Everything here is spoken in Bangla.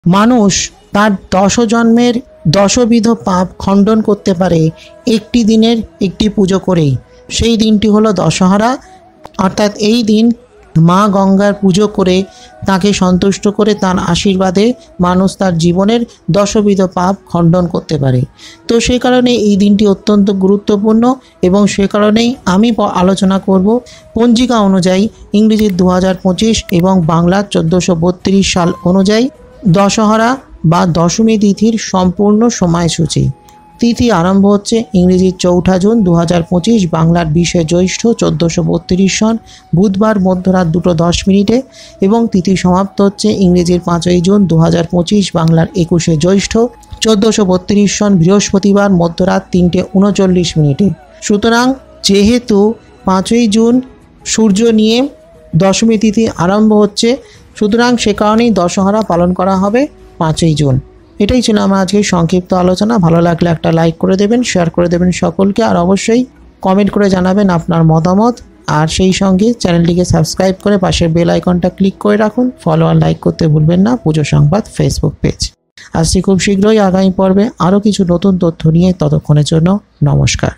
মানুষ তার 10 জন্মের 10বিধ পাপ খণ্ডন করতে পারে একটি দিনের একটি পুজো করেই। সেই দিনটি হলো দশহরা। অর্থাৎ এই দিন মা গঙ্গার পুজো করে তাকে সন্তুষ্ট করে তার আশীর্বাদে মানুষ তার জীবনের 10বিধ পাপ খণ্ডন করতে পারে। তো সেই কারণে এই দিনটি অত্যন্ত গুরুত্বপূর্ণ এবং সে কারণেই আমি আলোচনা করব পঞ্জিকা অনুযায়ী ইংরেজির 2025 এবং বাংলার 1432 সাল অনুযায়ী দশহরা বা দশমী তিথির সম্পূর্ণ সময়সূচি। তিথি আরম্ভ হচ্ছে ইংরেজির 4 জুন 2025, বাংলার 20 জ্যৈষ্ঠ 1432 সন বুধবার মধ্যরাত 2:10 এবং তিথি সমাপ্ত হচ্ছে ইংরেজির 5 জুন 2025, বাংলার 21 জ্যৈষ্ঠ 1432 সন বৃহস্পতিবার মধ্যরাত 3:39। সুতরাং যেহেতু 5 জুন সূর্য নিয়ে দশমী তিথি আরম্ভ হচ্ছে, সুতরাং সে কারণেই দশহরা পালন করা হবে 5 জুন। এটাই ছিল আমার আজকের সংক্ষিপ্ত আলোচনা। ভালো লাগলে একটা লাইক করে দেবেন, শেয়ার করে দেবেন সকলকে, আর অবশ্যই কমেন্ট করে জানাবেন আপনার মতামত। আর সেই সঙ্গে চ্যানেলটিকে সাবস্ক্রাইব করে পাশের বেল আইকনটা ক্লিক করে রাখুন। ফলো আর লাইক করতে ভুলবেন না পুজো সংবাদ ফেসবুক পেজ। আসছি খুব শীঘ্রই আগামী পর্বে আরও কিছু নতুন তথ্য নিয়ে। ততক্ষণের জন্য নমস্কার।